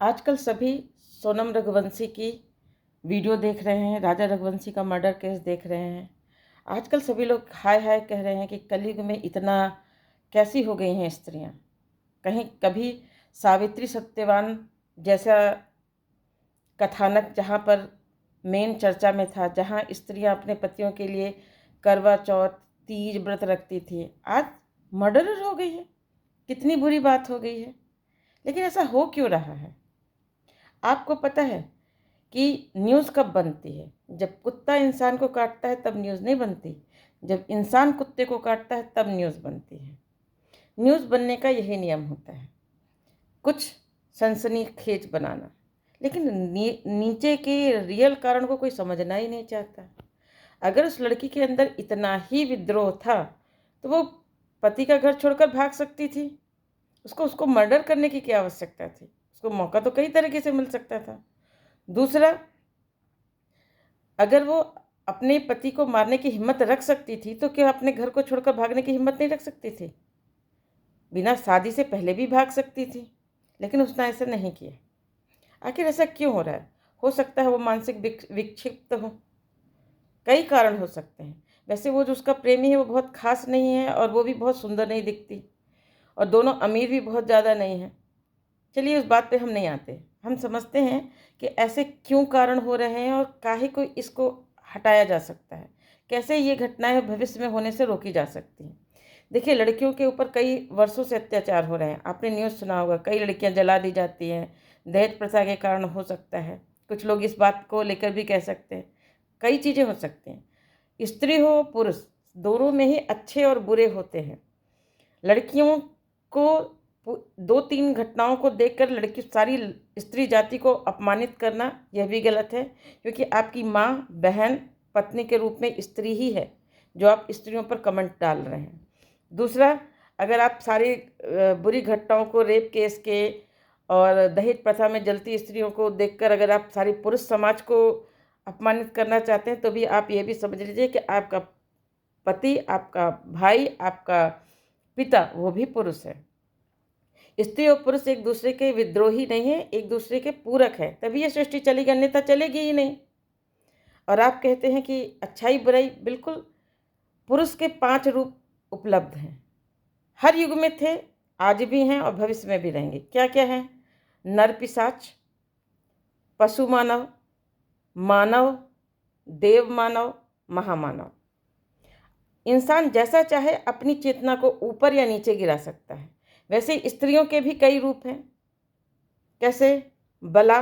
आजकल सभी सोनम रघुवंशी की वीडियो देख रहे हैं, राजा रघुवंशी का मर्डर केस देख रहे हैं। आजकल सभी लोग हाय हाय कह रहे हैं कि कलयुग में इतना कैसी हो गई हैं स्त्रियां। कहीं कभी सावित्री सत्यवान जैसा कथानक जहाँ पर मेन चर्चा में था, जहाँ स्त्रियां अपने पतियों के लिए करवा चौथ, तीज व्रत रखती थी, आज मर्डरर हो गई है। कितनी बुरी बात हो गई है। लेकिन ऐसा हो क्यों रहा है? आपको पता है कि न्यूज़ कब बनती है? जब कुत्ता इंसान को काटता है तब न्यूज़ नहीं बनती, जब इंसान कुत्ते को काटता है तब न्यूज़ बनती है। न्यूज़ बनने का यही नियम होता है, कुछ सनसनीखेज बनाना। लेकिन नीचे के रियल कारण को कोई समझना ही नहीं चाहता। अगर उस लड़की के अंदर इतना ही विद्रोह था तो वो पति का घर छोड़कर भाग सकती थी। उसको मर्डर करने की क्या आवश्यकता थी? उसको मौका तो कई तरीके से मिल सकता था। दूसरा, अगर वो अपने पति को मारने की हिम्मत रख सकती थी तो क्या अपने घर को छोड़कर भागने की हिम्मत नहीं रख सकती थी? बिना शादी से पहले भी भाग सकती थी, लेकिन उसने ऐसा नहीं किया। आखिर ऐसा क्यों हो रहा है? हो सकता है वो मानसिक विक्षिप्त हो, कई कारण हो सकते हैं। वैसे वो जो उसका प्रेमी है वो बहुत खास नहीं है और वो भी बहुत सुंदर नहीं दिखती, और दोनों अमीर भी बहुत ज़्यादा नहीं हैं। चलिए उस बात पे हम नहीं आते। हम समझते हैं कि ऐसे क्यों कारण हो रहे हैं और काहे को इसको हटाया जा सकता है, कैसे ये घटनाएं भविष्य में होने से रोकी जा सकती हैं। देखिए, लड़कियों के ऊपर कई वर्षों से अत्याचार हो रहे हैं। आपने न्यूज़ सुना होगा, कई लड़कियां जला दी जाती हैं। दहेज प्रथा के कारण हो सकता है, कुछ लोग इस बात को लेकर भी कह सकते हैं। कई चीज़ें हो सकती हैं। स्त्री हो पुरुष, दोनों में ही अच्छे और बुरे होते हैं। लड़कियों को 2-3 घटनाओं को देखकर लड़की सारी स्त्री जाति को अपमानित करना यह भी गलत है, क्योंकि आपकी माँ, बहन, पत्नी के रूप में स्त्री ही है जो आप स्त्रियों पर कमेंट डाल रहे हैं। दूसरा, अगर आप सारी बुरी घटनाओं को, रेप केस के और दहेज प्रथा में जलती स्त्रियों को देखकर अगर आप सारी पुरुष समाज को अपमानित करना चाहते हैं तो भी आप ये भी समझ लीजिए कि आपका पति, आपका भाई, आपका पिता वो भी पुरुष है। स्त्री और पुरुष एक दूसरे के विद्रोही नहीं है, एक दूसरे के पूरक है, तभी ये सृष्टि चलेगी, अन्यथा चलेगी ही नहीं। और आप कहते हैं कि अच्छाई बुराई, बिल्कुल। पुरुष के 5 रूप उपलब्ध हैं, हर युग में थे, आज भी हैं और भविष्य में भी रहेंगे। क्या क्या हैं? नर पिशाच, पशु मानव, मानव, देव मानव, महामानव। इंसान जैसा चाहे अपनी चेतना को ऊपर या नीचे गिरा सकता है। वैसे स्त्रियों के भी कई रूप हैं। कैसे? बला,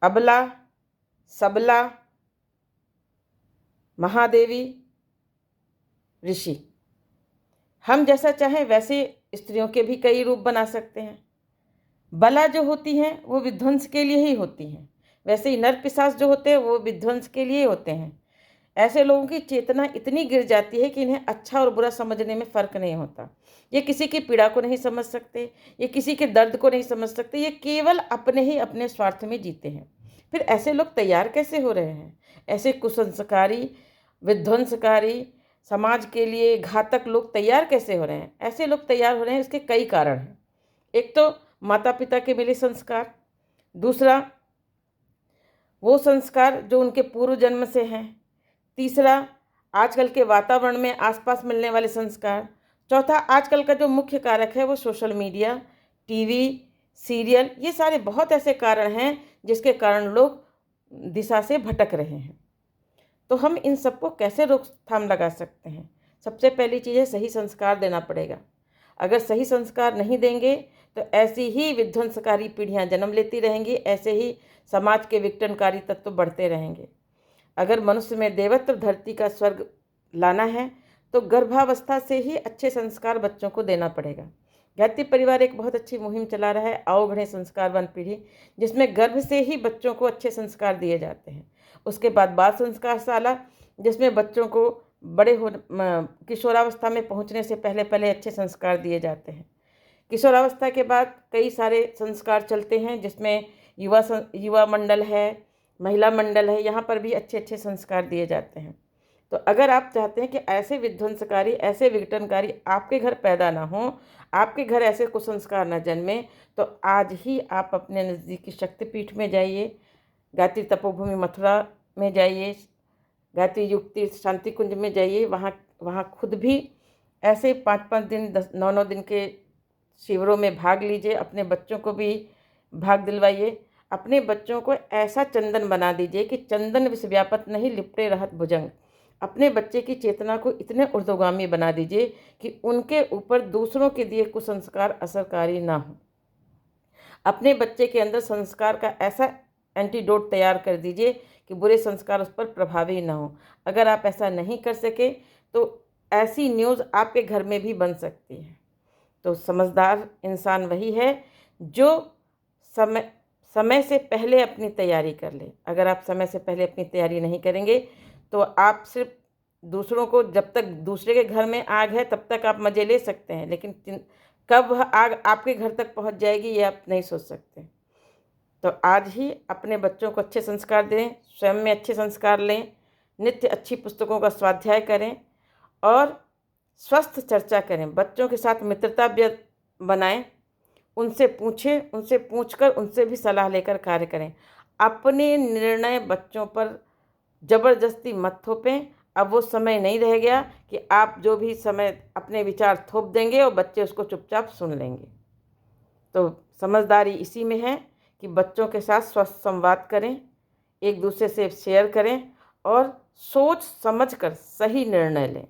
अबला, सबला, महादेवी, ऋषि। हम जैसा चाहें वैसे स्त्रियों के भी कई रूप बना सकते हैं। बला जो होती हैं वो विध्वंस के लिए ही होती हैं, वैसे ही नर पिशाच जो होते हैं वो विध्वंस के लिए होते हैं। ऐसे लोगों की चेतना इतनी गिर जाती है कि इन्हें अच्छा और बुरा समझने में फ़र्क नहीं होता। ये किसी की पीड़ा को नहीं समझ सकते, ये किसी के दर्द को नहीं समझ सकते, ये केवल अपने ही अपने स्वार्थ में जीते हैं। फिर ऐसे लोग तैयार कैसे हो रहे हैं? ऐसे कुसंस्कारी, विध्वंसकारी, समाज के लिए घातक लोग तैयार कैसे हो रहे हैं? ऐसे लोग तैयार हो रहे हैं, इसके कई कारण हैं। एक तो माता पिता के मिले संस्कार, दूसरा वो संस्कार जो उनके पूर्व जन्म से हैं, तीसरा आजकल के वातावरण में आसपास मिलने वाले संस्कार, चौथा आजकल का जो मुख्य कारक है वो सोशल मीडिया, टीवी, सीरियल, ये सारे बहुत ऐसे कारण हैं जिसके कारण लोग दिशा से भटक रहे हैं। तो हम इन सबको कैसे रोकथाम लगा सकते हैं? सबसे पहली चीज़ है, सही संस्कार देना पड़ेगा। अगर सही संस्कार नहीं देंगे तो ऐसी ही विध्वंसकारी पीढ़ियां जन्म लेती रहेंगी, ऐसे ही समाज के विघटनकारी तत्व बढ़ते रहेंगे। अगर मनुष्य में देवत्व, धरती का स्वर्ग लाना है तो गर्भावस्था से ही अच्छे संस्कार बच्चों को देना पड़ेगा। गायत्री परिवार एक बहुत अच्छी मुहिम चला रहा है, आओ बढ़े संस्कारवान पीढ़ी, जिसमें गर्भ से ही बच्चों को अच्छे संस्कार दिए जाते हैं। उसके बाद बाल संस्कार शाला, जिसमें बच्चों को बड़े हो किशोरावस्था में पहुंचने से पहले पहले अच्छे संस्कार दिए जाते हैं। किशोरावस्था के बाद कई सारे संस्कार चलते हैं, जिसमें युवा मंडल है, महिला मंडल है, यहाँ पर भी अच्छे अच्छे संस्कार दिए जाते हैं। तो अगर आप चाहते हैं कि ऐसे विध्वंसकारी, ऐसे विघटनकारी आपके घर पैदा ना हों, आपके घर ऐसे कुसंस्कार न जन्मे, तो आज ही आप अपने नज़दीकी शक्तिपीठ में जाइए, गायत्री तपोभूमि मथुरा में जाइए, गायत्री युक्ति शांति कुंज में जाइए। वहाँ वहाँ खुद भी ऐसे 5-5 दिन, 9-9 दिन के शिविरों में भाग लीजिए। अपने बच्चों को भी भाग दिलवाइए। अपने बच्चों को ऐसा चंदन बना दीजिए कि चंदन विष व्यापत नहीं लिपटे रहत भुजंग। अपने बच्चे की चेतना को इतने ऊर्ध्वगामी बना दीजिए कि उनके ऊपर दूसरों के दिए कुसंस्कार असरकारी ना हो। अपने बच्चे के अंदर संस्कार का ऐसा एंटीडोट तैयार कर दीजिए कि बुरे संस्कार उस पर प्रभावी ना हो। अगर आप ऐसा नहीं कर सके तो ऐसी न्यूज़ आपके घर में भी बन सकती है। तो समझदार इंसान वही है जो समय समय से पहले अपनी तैयारी कर ले। अगर आप समय से पहले अपनी तैयारी नहीं करेंगे तो आप सिर्फ दूसरों को, जब तक दूसरे के घर में आग है तब तक आप मज़े ले सकते हैं, लेकिन कब वह आग आपके घर तक पहुंच जाएगी ये आप नहीं सोच सकते। तो आज ही अपने बच्चों को अच्छे संस्कार दें, स्वयं में अच्छे संस्कार लें, नित्य अच्छी पुस्तकों का स्वाध्याय करें और स्वस्थ चर्चा करें। बच्चों के साथ मित्रता बनाएं, उनसे पूछें, उनसे पूछकर उनसे भी सलाह लेकर कार्य करें। अपने निर्णय बच्चों पर ज़बरदस्ती मत थोपें। अब वो समय नहीं रह गया कि आप जो भी समय अपने विचार थोप देंगे और बच्चे उसको चुपचाप सुन लेंगे। तो समझदारी इसी में है कि बच्चों के साथ स्वस्थ संवाद करें, एक दूसरे से शेयर करें और सोच समझकर सही निर्णय लें।